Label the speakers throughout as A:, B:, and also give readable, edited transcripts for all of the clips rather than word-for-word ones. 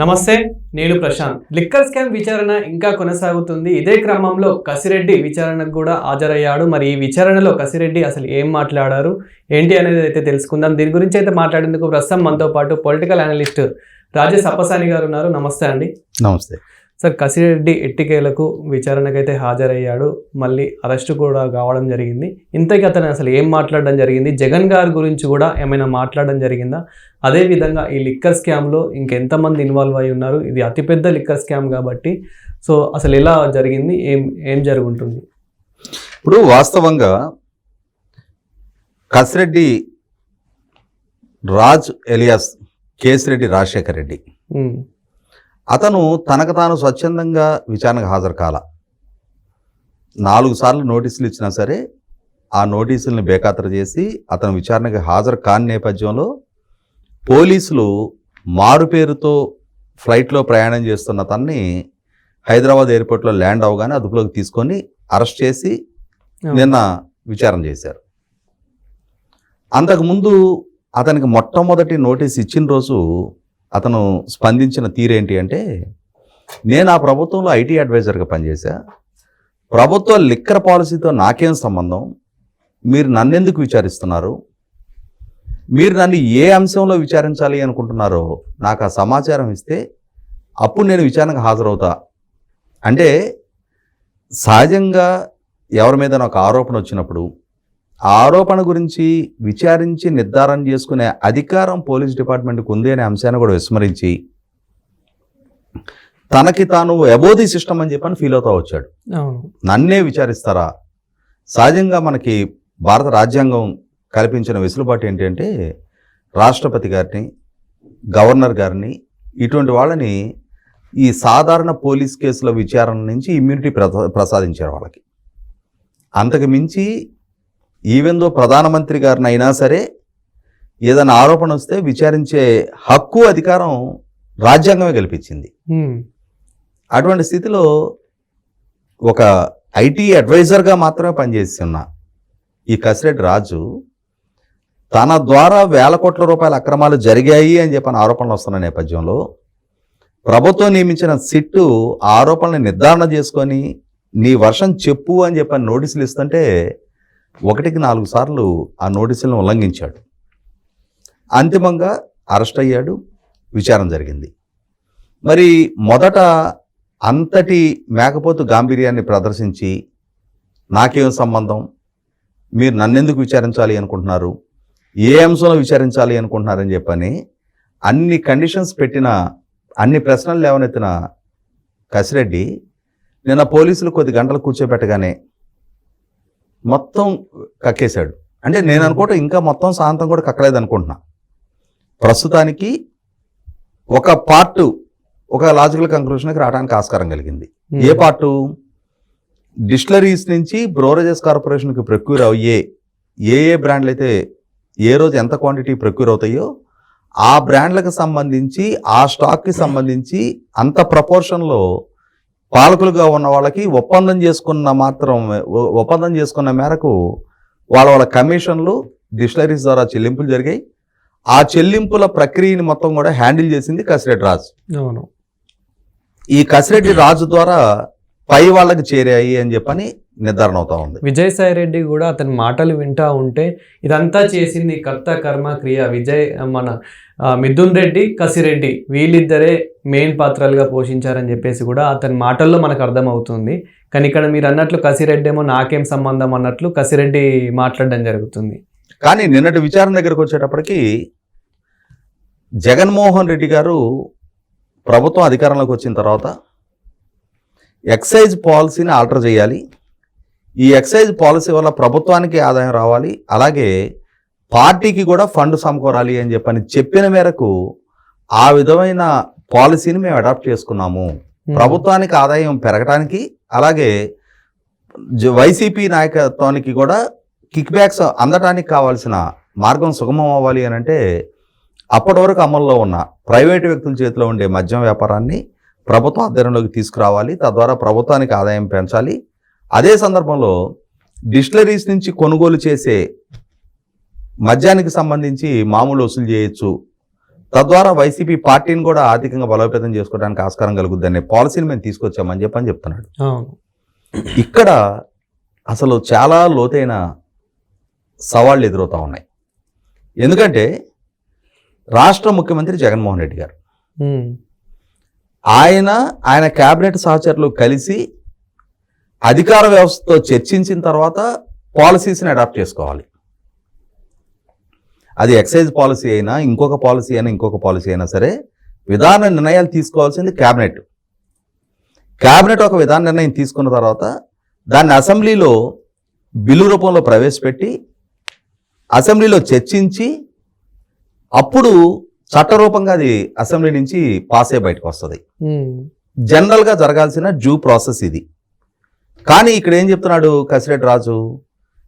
A: నమస్తే, నేను Prashanth. Liquor scam విచారణ ఇంకా కొనసాగుతుంది. ఇదే క్రమంలో కసిరెడ్డి విచారణకు కూడా హాజరయ్యాడు. మరి ఈ విచారణలో కసిరెడ్డి అసలు ఏం మాట్లాడారు ఏంటి అనేది అయితే తెలుసుకుందాం. దీని గురించి అయితే మాట్లాడేందుకు ప్రస్తుతం మనతో పాటు పొలిటికల్ అనలిస్ట్ రాజేష్ అప్పసాని గారు ఉన్నారు. నమస్తే అండి.
B: నమస్తే
A: సార్. కసిరెడ్డి ఎట్టికేలకు విచారణకైతే హాజరయ్యాడు. మళ్ళీ అరెస్టు కూడా కావడం జరిగింది. ఇంతకీ అతను అసలు ఏం మాట్లాడడం జరిగింది, జగన్ గారి గురించి కూడా ఏమైనా మాట్లాడడం జరిగిందా, అదేవిధంగా ఈ లిక్కర్ స్కామ్లో ఇంకెంతమంది ఇన్వాల్వ్ అయి ఉన్నారు, ఇది అతిపెద్ద లిక్కర్ స్కామ్ కాబట్టి సో అసలు ఎలా జరిగింది, ఏం జరుగుతుంది?
B: ఇప్పుడు వాస్తవంగా కసిరెడ్డి రాజ్ ఎలియాస్ కేసిరెడ్డి రాజశేఖర్ రెడ్డి అతను తనకు తాను స్వచ్ఛందంగా విచారణకు హాజరు కాల. 4 సార్లు నోటీసులు ఇచ్చినా సరే ఆ నోటీసుల్ని బేఖాతరు చేసి అతను విచారణకు హాజరు కాని నేపథ్యంలో పోలీసులు మారు పేరుతో ఫ్లైట్లో ప్రయాణం చేస్తున్న తనని హైదరాబాద్ ఎయిర్పోర్ట్లో ల్యాండ్ అవగానే అదుపులోకి తీసుకొని అరెస్ట్ చేసి నిన్న విచారణ చేశారు. అంతకుముందు అతనికి మొట్టమొదటి నోటీస్ ఇచ్చిన రోజు అతను స్పందించిన తీరేంటి అంటే, నేను ఆ ప్రభుత్వంలో ఐటీ అడ్వైజర్గా పనిచేశా, ప్రభుత్వ లిక్కర్ పాలసీతో నాకేం సంబంధం, మీరు నన్నెందుకు విచారిస్తున్నారు, మీరు నన్ను ఏ అంశంలో విచారించాలి అనుకుంటున్నారో నాకు ఆ సమాచారం ఇస్తే అప్పుడు నేను విచారణకు హాజరవుతా. అంటే సహజంగా ఎవరి మీద ఒక ఆరోపణ వచ్చినప్పుడు ఆ ఆరోపణ గురించి విచారించి నిర్ధారణ చేసుకునే అధికారం పోలీస్ డిపార్ట్మెంట్కి ఉంది అనే అంశాన్ని కూడా విస్మరించి తనకి తాను అబోవ్ ది సిస్టమ్ అని చెప్పని ఫీల్ అవుతా వచ్చాడు. నన్నే విచారిస్తారా? సహజంగా మనకి భారత రాజ్యాంగం కల్పించిన వెసులుబాటు ఏంటంటే రాష్ట్రపతి గారిని, గవర్నర్ గారిని, ఇటువంటి వాళ్ళని ఈ సాధారణ పోలీస్ కేసుల విచారణ నుంచి ఇమ్యూనిటీ ప్రసాదించారు వాళ్ళకి. అంతకు మించి ఈవెందో ప్రధానమంత్రి గారిని అయినా సరే ఏదైనా ఆరోపణ వస్తే విచారించే హక్కు, అధికారం రాజ్యాంగమే కల్పించింది. అటువంటి స్థితిలో ఒక ఐటీ అడ్వైజర్గా మాత్రమే పనిచేస్తున్న ఈ కసిరెడ్డి రాజు తన ద్వారా వేల కోట్ల రూపాయల అక్రమాలు జరిగాయి అని చెప్పని ఆరోపణలు వస్తున్న నేపథ్యంలో ప్రభుత్వం నియమించిన సిట్టు ఆరోపణలను నిర్ధారణ చేసుకొని నీ వర్షం చెప్పు అని చెప్పని నోటీసులు ఇస్తుంటే 1-4 సార్లు ఆ నోటీసులను ఉల్లంఘించాడు. అంతిమంగా అరెస్ట్ అయ్యాడు, విచారణ జరిగింది. మరి మొదట అంతటి మేకపోతు గాంభీర్యాన్ని ప్రదర్శించి నాకేం సంబంధం, మీరు నన్నెందుకు విచారించాలి అనుకుంటున్నారు, ఏ అంశంలో విచారించాలి అనుకుంటున్నారని చెప్పని అన్ని కండిషన్స్ పెట్టిన, అన్ని ప్రశ్నలు లేవనెత్తిన కసిరెడ్డి నిన్న పోలీసులు కొద్ది గంటలు కూర్చోబెట్టగానే మొత్తం కక్కేశాడు. అంటే నేను అనుకుంటా ఇంకా మొత్తం శాంతం కూడా కక్కలేదు అనుకుంటున్నా. ప్రస్తుతానికి ఒక పార్టు, ఒక లాజికల్ కంక్లూషన్కి రావడానికి ఆస్కారం కలిగింది. ఏ పార్టు? డిస్టిలరీస్ నుంచి బ్రోరేజెస్ కార్పొరేషన్కి ప్రొక్యూర్ అయ్యే ఏ బ్రాండ్లు అయితే ఏ రోజు ఎంత క్వాంటిటీ ప్రొక్యూర్ అవుతాయో ఆ బ్రాండ్లకు సంబంధించి, ఆ స్టాక్కి సంబంధించి అంత ప్రపోర్షన్లో పాలకులుగా ఉన్న వాళ్ళకి ఒప్పందం చేసుకున్న మేరకు వాళ్ళ కమిషన్లు డిస్టిలరీస్ ద్వారా చెల్లింపులు జరిగాయి. ఆ చెల్లింపుల ప్రక్రియని మొత్తం కూడా హ్యాండిల్ చేసింది కసిరెడ్డి రాజు. ఈ కసిరెడ్డి రాజు ద్వారా పై వాళ్ళకి చేరాయి అని చెప్పని నిర్ధారణ అవుతా ఉంది.
A: విజయసాయి రెడ్డి కూడా అతని మాటలు వింటా ఉంటే ఇదంతా చేసింది కర్త కర్మ క్రియ మన మిథున్ రెడ్డి, కసిరెడ్డి వీళ్ళిద్దరే మెయిన్ పాత్రలుగా పోషించారని చెప్పేసి కూడా అతని మాటల్లో మనకు అర్థమవుతుంది. కానీ ఇక్కడ మీరు అన్నట్లు కసిరెడ్డి ఏమో నాకేం సంబంధం అన్నట్లు కసిరెడ్డి మాట్లాడడం జరుగుతుంది.
B: కానీ నిన్నటి విచారణ దగ్గరకు వచ్చేటప్పటికి జగన్మోహన్ రెడ్డి గారు ప్రభుత్వం అధికారంలోకి వచ్చిన తర్వాత ఎక్సైజ్ పాలసీని ఆల్టర్ చేయాలి, ఈ ఎక్సైజ్ పాలసీ వల్ల ప్రభుత్వానికి ఆదాయం రావాలి, అలాగే పార్టీకి కూడా ఫండ్ సమకూరాలి అని చెప్పిన మేరకు ఆ విధమైన పాలసీని మేము అడాప్ట్ చేసుకున్నాము. ప్రభుత్వానికి ఆదాయం పెరగడానికి, అలాగే వైసీపీ నాయకత్వానికి కూడా కిక్ బ్యాక్స్ అందటానికి కావాల్సిన మార్గం సుగమం అవ్వాలి అని అంటే అప్పటి వరకు అమల్లో ఉన్న ప్రైవేటు వ్యక్తుల చేతిలో ఉండే మద్యం వ్యాపారాన్ని ప్రభుత్వ ఆధ్వర్యంలోకి తీసుకురావాలి, తద్వారా ప్రభుత్వానికి ఆదాయం పెంచాలి. అదే సందర్భంలో డిస్టిలరీస్ నుంచి కొనుగోలు చేసే మద్యానికి సంబంధించి మామూలు వసూలు చేయొచ్చు, తద్వారా వైసీపీ పార్టీని కూడా ఆర్థికంగా బలోపేతం చేసుకోవడానికి ఆస్కారం కలుగుద్ది అనే పాలసీని మేము తీసుకొచ్చామని చెప్పని చెప్తున్నాడు. ఇక్కడ అసలు చాలా లోతైన సవాళ్ళు ఎదురవుతా ఉన్నాయి. ఎందుకంటే రాష్ట్ర ముఖ్యమంత్రి జగన్మోహన్ రెడ్డి గారు ఆయన కేబినెట్ సహచరులు కలిసి అధికార వ్యవస్థతో చర్చించిన తర్వాత పాలసీస్ని అడాప్ట్ చేసుకోవాలి. అది ఎక్సైజ్ పాలసీ అయినా ఇంకొక పాలసీ అయినా సరే విధాన నిర్ణయాలు తీసుకోవాల్సింది క్యాబినెట్. ఒక విధాన నిర్ణయం తీసుకున్న తర్వాత దాన్ని అసెంబ్లీలో బిల్లు రూపంలో ప్రవేశపెట్టి అసెంబ్లీలో చర్చించి అప్పుడు చట్టరూపంగా అది అసెంబ్లీ నుంచి పాస్ అయ్యి బయటకు వస్తుంది. జనరల్గా జరగాల్సిన డ్యూ ప్రాసెస్ ఇది. కానీ ఇక్కడ ఏం చెప్తున్నాడు కసిరెడ్డి రాజు,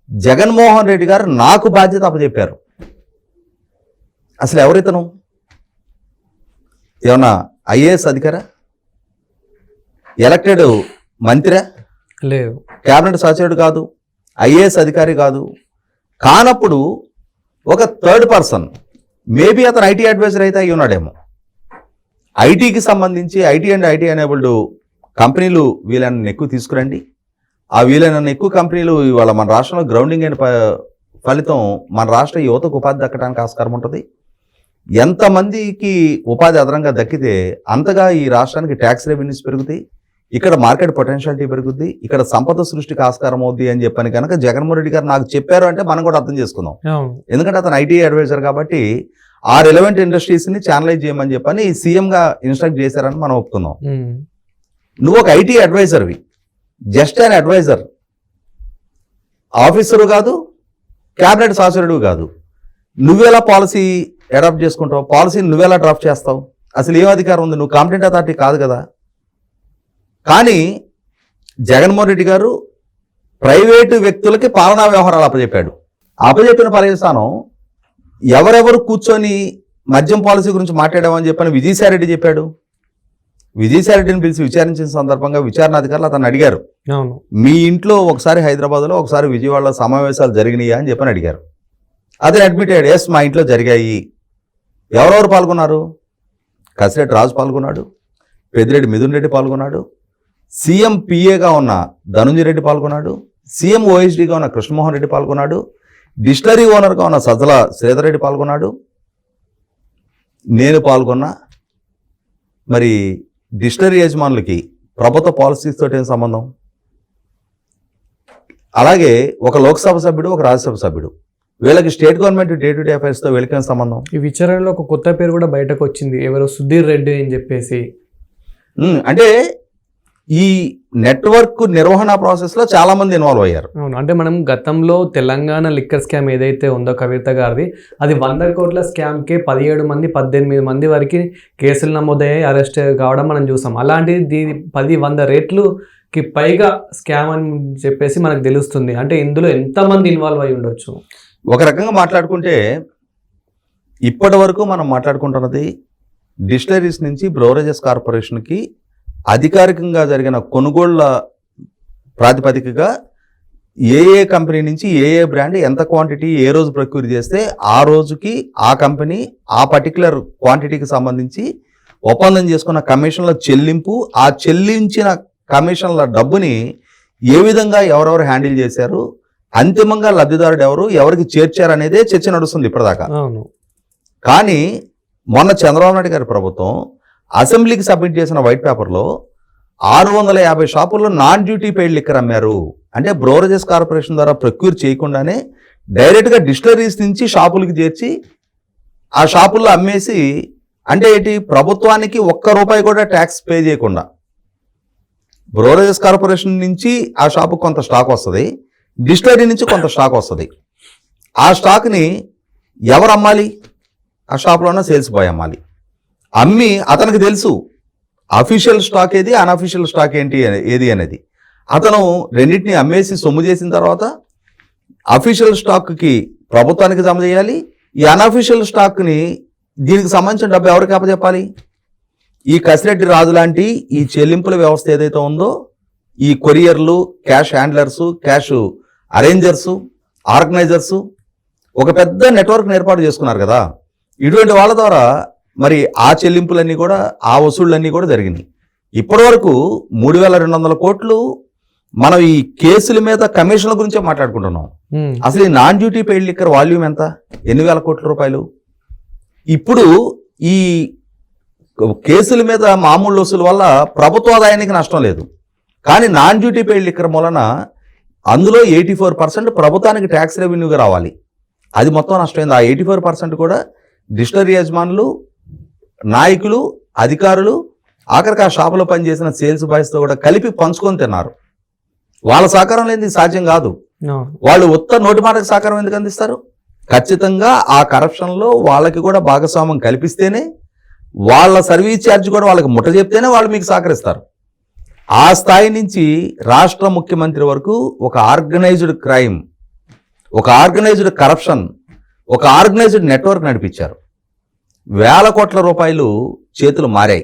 B: జగన్మోహన్ రెడ్డి గారు నాకు బాధ్యత అప్పచెప్పారు. అసలు ఎవరితను? ఏమన్నా ఐఏఎస్ అధికారా? ఎలక్టెడ్ మంత్రా?
A: లేదు.
B: క్యాబినెట్ సహచరుడు కాదు, ఐఏఎస్ అధికారి కాదు. కానప్పుడు ఒక థర్డ్ పర్సన్, మేబీ అతను ఐటీ అడ్వైజర్ అయితే అయి ఉన్నాడేమో. ఐటీకి సంబంధించి ఐటీ అండ్ ఐటీ ఎనేబుల్డ్ కంపెనీలు వీళ్ళని ఎక్కువ తీసుకురండి. ఆ వీళ్ళని ఎక్కువ కంపెనీలు ఇవాళ మన రాష్ట్రంలో గ్రౌండింగ్ అయిన ఫలితం మన రాష్ట్ర యువతకు ఉపాధి దక్కడానికి ఆస్కారం ఉంటుంది. ఎంతమందికి ఉపాధి అదనంగా దక్కితే అంతగా ఈ రాష్ట్రానికి ట్యాక్స్ రెవెన్యూస్ పెరుగుతాయి, ఇక్కడ మార్కెట్ పొటెన్షియాలిటీ పెరుగుద్ది, ఇక్కడ సంపద సృష్టికి ఆస్కారం అవుద్ది అని చెప్పని కనుక జగన్మోహన్ రెడ్డి గారు నాకు చెప్పారు అంటే మనం కూడా అర్థం చేసుకుందాం. ఎందుకంటే అతను ఐటీ అడ్వైజర్ కాబట్టి ఆ రిలవెంట్ ఇండస్ట్రీస్ని ఛానలైజ్ చేయమని చెప్పని సీఎంగా ఇన్స్ట్రక్ట్ చేశారని మనం ఒప్పుకుందాం. నువ్వు ఒక ఐటీ అడ్వైజర్వి, జస్ట్ అన్ అడ్వైజర్, ఆఫీసరు కాదు, క్యాబినెట్ సహచరుడు కాదు. నువ్వెలా పాలసీ అడాప్ట్ చేసుకుంటావు? పాలసీని నువ్వెలా డ్రాఫ్ట్ చేస్తావు? అసలు ఏం అధికారం ఉంది? నువ్వు కాంపిటెంట్ అథారిటీ కాదు కదా. కానీ జగన్మోహన్ రెడ్డి గారు ప్రైవేటు వ్యక్తులకి పాలనా వ్యవహారాలు అప్పచెప్పిన పర్యవసానం ఎవరెవరు కూర్చొని మద్యం పాలసీ గురించి మాట్లాడామని చెప్పని విజయసాయిరెడ్డి చెప్పాడు. విజయసాయిరెడ్డిని పిలిచి విచారించిన సందర్భంగా విచారణ అధికారులు అతను అడిగారు, మీ ఇంట్లో ఒకసారి హైదరాబాద్లో ఒకసారి విజయవాడలో సమావేశాలు జరిగినాయా అని చెప్పని అడిగారు. అతను అడ్మిటెడ్, ఎస్ మా ఇంట్లో జరిగాయి. ఎవరెవరు పాల్గొన్నారు? కసిరెడ్డి రాజు పాల్గొన్నాడు, పెద్దిరెడ్డి మిథున్ రెడ్డి పాల్గొన్నాడు, సీఎం పిఏగా ఉన్న ధనుంజయ రెడ్డి పాల్గొన్నాడు, సీఎం ఓఎస్డీగా ఉన్న కృష్ణమోహన్ రెడ్డి పాల్గొన్నాడు, డిస్టిలరీ ఓనర్గా ఉన్న సజ్జల శ్రీధర్ రెడ్డి పాల్గొన్నాడు, నేను పాల్గొన్నా. మరి డిస్టిలరీ యజమానులకి ప్రభుత్వ పాలసీస్ తోటి ఏం సంబంధం? అలాగే ఒక లోక్సభ సభ్యుడు, ఒక రాజ్యసభ సభ్యుడు, వీళ్ళకి state government day to day అఫైర్స్తో వీళ్ళకి సంబంధం?
A: ఈ విచారణలో ఒక కొత్త పేరు కూడా బయటకు వచ్చింది, ఎవరో సుధీర్ రెడ్డి అని చెప్పేసి.
B: అంటే ఈ నెట్వర్క్ నిర్వహణ ప్రాసెస్లో చాలా మంది ఇన్వాల్వ్ అయ్యారు.
A: అవును, అంటే మనం గతంలో తెలంగాణ లిక్కర్ స్కామ్ ఏదైతే ఉందో కవిత గారిది, అది 100 కోట్ల స్కామ్కే 17 మంది 18 మంది వరకు కేసులు నమోదయ్యాయి, అరెస్ట్ కావడం మనం చూసాం. అలాంటిది 10-100 రేట్లుకి పైగా స్కామ్ అని చెప్పేసి మనకు తెలుస్తుంది. అంటే ఇందులో ఎంతమంది ఇన్వాల్వ్ అయి ఉండొచ్చు?
B: ఒక రకంగా మాట్లాడుకుంటే ఇప్పటి వరకు మనం మాట్లాడుకుంటున్నది డిస్టిలరీస్ నుంచి బ్రోవరేజెస్ కార్పొరేషన్కి అధికారికంగా జరిగిన కొనుగోళ్ల ప్రాతిపదికగా ఏ కంపెనీ నుంచి ఏ బ్రాండ్ ఎంత క్వాంటిటీ ఏ రోజు ప్రొక్యూర్ చేస్తే ఆ రోజుకి ఆ కంపెనీ ఆ పర్టికులర్ క్వాంటిటీకి సంబంధించి ఒప్పందం చేసుకున్న కమిషన్ల చెల్లింపు, ఆ చెల్లించిన కమిషన్ల డబ్బుని ఏ విధంగా ఎవరెవరు హ్యాండిల్ చేశారు, అంతిమంగా లబ్ధిదారుడు ఎవరు, ఎవరికి చేర్చారు అనేదే చర్చ నడుస్తుంది ఇప్పటిదాకా. కానీ మొన్న చంద్రబాబు నాయుడు గారి ప్రభుత్వం అసెంబ్లీకి సబ్మిట్ చేసిన వైట్ పేపర్లో 650 షాపుల్లో నాన్ డ్యూటీ పెయిడ్ లిక్కర్ అమ్మారు. అంటే బ్రోవరేజెస్ కార్పొరేషన్ ద్వారా ప్రొక్యూర్ చేయకుండానే డైరెక్ట్గా డిస్టిలరీస్ నుంచి షాపులకి చేర్చి ఆ షాపుల్లో అమ్మేసి, అంటే ఏంటి, ప్రభుత్వానికి ₹1 కూడా ట్యాక్స్ పే చేయకుండా బ్రోవరేజెస్ కార్పొరేషన్ నుంచి ఆ షాపుకి కొంత స్టాక్ వస్తుంది, డిస్టిలరీ నుంచి కొంత స్టాక్ వస్తుంది. ఆ స్టాక్ని ఎవరు అమ్మాలి? ఆ షాప్లోనే సేల్స్ బాయ్ అమ్మాలి. అమ్మి అతనికి తెలుసు అఫీషియల్ స్టాక్ ఏది, అన్అఫీషియల్ స్టాక్ ఏది అనేది. అతను రెండింటిని అమ్మేసి సొమ్ము చేసిన తర్వాత అఫీషియల్ స్టాక్కి ప్రభుత్వానికి జమ చేయాలి, ఈ అన్అఫీషియల్ స్టాక్ని దీనికి సంబంధించిన డబ్బు ఎవరికి అప్పచెప్పాలి? ఈ కసిరెడ్డి రాజు లాంటి ఈ చెల్లింపుల వ్యవస్థ ఏదైతే ఉందో, ఈ కొరియర్లు, క్యాష్ హ్యాండ్లర్సు, క్యాష్ అరేంజర్సు, ఆర్గనైజర్సు ఒక పెద్ద నెట్వర్క్ని ఏర్పాటు చేసుకున్నారు కదా. ఇటువంటి వాళ్ళ ద్వారా మరి ఆ చెల్లింపులన్నీ కూడా ఆ వసూళ్ళన్నీ కూడా జరిగినాయి. ఇప్పటి వరకు 3,200 కోట్లు మనం ఈ కేసుల మీద కమిషన్ల గురించే మాట్లాడుకుంటున్నాం. అసలు ఈ non duty paid liquor volume ఎంత? 8,000 కోట్ల రూపాయలు. ఇప్పుడు ఈ కేసుల మీద మామూలు వసూలు వల్ల ప్రభుత్వ ఆదాయానికి నష్టం లేదు, కానీ నాన్ డ్యూటీ పెయిడ్ లిక్కర్ మూలన అందులో 84% ప్రభుత్వానికి ట్యాక్స్ రెవెన్యూగా రావాలి. అది మొత్తం నష్టమైంది. ఆ 84% కూడా డిస్టిలరీ యజమానులు, నాయకులు, అధికారులు, ఆఖరికి ఆ షాపులో పనిచేసిన సేల్స్ బాయ్స్తో కూడా కలిపి పంచుకొని తిన్నారు. వాళ్ళ సహకారం లేనిది సాధ్యం కాదు. వాళ్ళు ఉత్త నోటి మాటకు సహకారం ఎందుకు అందిస్తారు? ఖచ్చితంగా ఆ కరప్షన్లో వాళ్ళకి కూడా భాగస్వామ్యం కల్పిస్తేనే, వాళ్ళ సర్వీస్ ఛార్జ్ కూడా వాళ్ళకి ముట్ట చెప్తేనే వాళ్ళు మీకు సహకరిస్తారు. ఆ స్థాయి నుంచి రాష్ట్ర ముఖ్యమంత్రి వరకు ఒక ఆర్గనైజ్డ్ క్రైమ్, ఒక ఆర్గనైజ్డ్ కరప్షన్, ఒక ఆర్గనైజ్డ్ నెట్వర్క్ నడిపించారు. వేల కోట్ల రూపాయలు చేతులు మారాయి.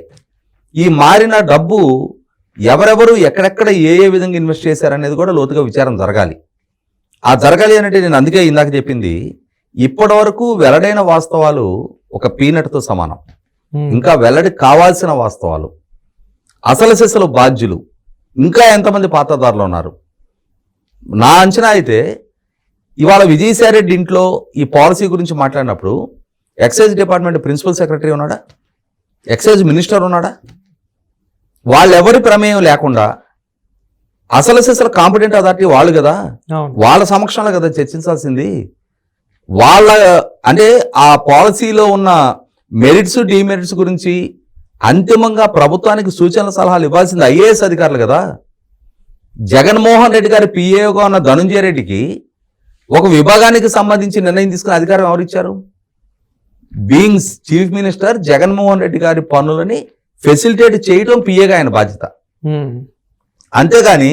B: ఈ మారిన డబ్బు ఎవరెవరు ఎక్కడెక్కడ ఏ ఏ విధంగా ఇన్వెస్ట్ చేశారనేది కూడా లోతుగా విచారం జరగాలి. ఆ జరగాలి అంటే నేను అందుకే ఇందాక చెప్పింది, ఇప్పటి వరకు వెల్లడైన వాస్తవాలు ఒక పీనట్తో సమానం. ఇంకా వెల్లడి కావాల్సిన వాస్తవాలు, అసలు సిసలు బాధ్యులు ఇంకా ఎంతమంది పాత్రదారులు ఉన్నారు. నా అంచనా అయితే ఇవాళ విజయసాయిరెడ్డి ఇంట్లో ఈ పాలసీ గురించి మాట్లాడినప్పుడు ఎక్సైజ్ డిపార్ట్మెంట్ ప్రిన్సిపల్ సెక్రటరీ ఉన్నాడా? ఎక్సైజ్ మినిస్టర్ ఉన్నాడా? వాళ్ళెవరి ప్రమేయం లేకుండా అసలు సిసలు కాంపిటెంట్ అథారిటీ వాళ్ళు కదా, వాళ్ళ సమక్షంలో కదా చర్చించాల్సింది. వాళ్ళ అంటే ఆ పాలసీలో ఉన్న మెరిట్స్ డిమెరిట్స్ గురించి అంతిమంగా ప్రభుత్వానికి సూచనల సలహాలు ఇవ్వాల్సింది ఐఏఎస్ అధికారులు కదా. జగన్మోహన్ రెడ్డి గారి పిఏగా ఉన్న ధనుంజయ రెడ్డికి ఒక విభాగానికి సంబంధించి నిర్ణయం తీసుకునే అధికారం ఎవరిచ్చారు? Beings chief minister Jaganmohan Reddy గారి పనులని ఫెసిలిటేట్ చేయటం పిఏగా ఆయన బాధ్యత. అంతేగాని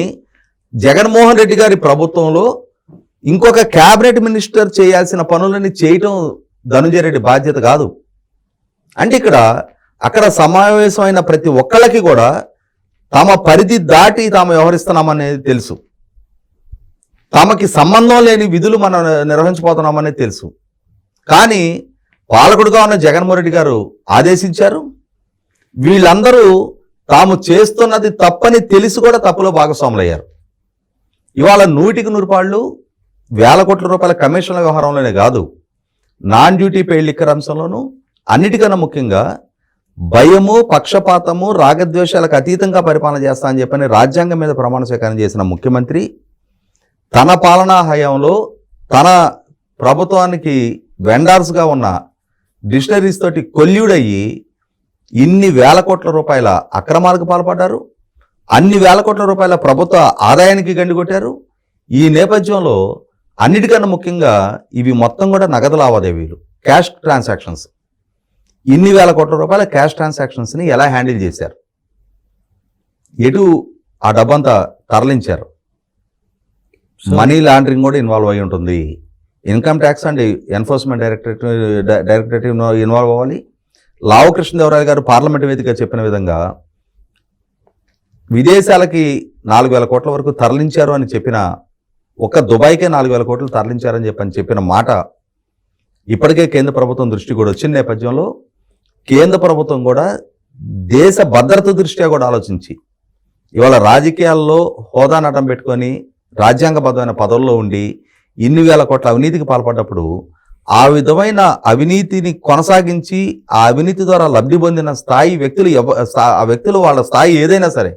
B: జగన్మోహన్ రెడ్డి గారి ప్రభుత్వంలో ఇంకొక క్యాబినెట్ మినిస్టర్ చేయాల్సిన పనులని చేయటం ధనుంజయ రెడ్డి బాధ్యత కాదు. అంటే ఇక్కడ అక్కడ సమావేశమైన ప్రతి ఒక్కళ్ళకి కూడా తమ పరిధి దాటి తాము వ్యవహరిస్తున్నామనేది తెలుసు, తమకి సంబంధం లేని విధులు మనం నిర్వహించబోతున్నామనేది తెలుసు. కానీ పాలకుడుగా ఉన్న జగన్మోహన్ రెడ్డి గారు ఆదేశించారు. వీళ్ళందరూ తాము చేస్తున్నది తప్పని తెలిసి కూడా తప్పులో భాగస్వాములు అయ్యారు. ఇవాళ 100% వేల కోట్ల రూపాయల కమిషన్ల వ్యవహారంలోనే కాదు, నాన్ డ్యూటీ పెయిడ్ లిక్కర్ అంశంలోనూ అన్నిటికన్నా ముఖ్యంగా భయము, పక్షపాతము, రాగద్వేషాలకు అతీతంగా పరిపాలన చేస్తా అని చెప్పని రాజ్యాంగం మీద ప్రమాణ స్వీకారం చేసిన ముఖ్యమంత్రి తన పాలనా హయాంలో తన ప్రభుత్వానికి వెండార్స్గా ఉన్న డిస్టిలరీస్ తోటి కొల్యూడయ్యి ఇన్ని వేల కోట్ల రూపాయల అక్రమాలకు పాల్పడ్డారు, అన్ని వేల కోట్ల రూపాయల ప్రభుత్వ ఆదాయానికి గండికొట్టారు. ఈ నేపథ్యంలో అన్నిటికన్నా ముఖ్యంగా ఇవి మొత్తం కూడా నగదు లావాదేవీలు, క్యాష్ ట్రాన్సాక్షన్స్. ఇన్ని వేల కోట్ల రూపాయల క్యాష్ ట్రాన్సాక్షన్స్ని ఎలా హ్యాండిల్ చేశారు? ఎటు ఆ డబ్బంతా తరలించారు? మనీ లాండరింగ్ కూడా ఇన్వాల్వ్ అయి ఉంటుంది. Income tax and enforcement directorate involve అవ్వాలి. లావు కృష్ణదేవరాయలు గారు పార్లమెంట్ వేదికగా చెప్పిన విధంగా విదేశాలకి 4,000 కోట్ల వరకు తరలించారు అని చెప్పిన, ఒక్క దుబాయ్కే 4,000 కోట్లు తరలించారని చెప్పిన మాట ఇప్పటికే కేంద్ర ప్రభుత్వం దృష్టి కూడా వచ్చిన నేపథ్యంలో కేంద్ర ప్రభుత్వం కూడా దేశ భద్రత దృష్ట్యా కూడా ఆలోచించి ఇవాళ రాజకీయాల్లో హోదా నటం పెట్టుకొని రాజ్యాంగబద్ధమైన పదవుల్లో ఉండి ఇన్ని వేల కోట్ల అవినీతికి పాల్పడ్డప్పుడు ఆ విధమైన అవినీతిని కొనసాగించి ఆ అవినీతి ద్వారా లబ్ధి పొందిన స్థాయి వ్యక్తులు ఆ వ్యక్తులు వాళ్ళ స్థాయి ఏదైనా సరే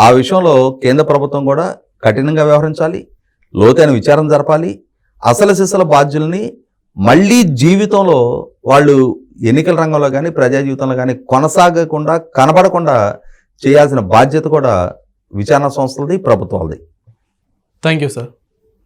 B: ఆ విషయంలో కేంద్ర ప్రభుత్వం కూడా కఠినంగా వ్యవహరించాలి, లోతైన విచారణ జరపాలి. అసలు సిసల బాధ్యుల్ని మళ్ళీ జీవితంలో వాళ్ళు ఎన్నికల రంగంలో కానీ ప్రజా జీవితంలో కానీ కొనసాగకుండా కనబడకుండా చేయాల్సిన బాధ్యత కూడా విచారణ సంస్థలది, ప్రభుత్వాలది.
A: Thank you sir.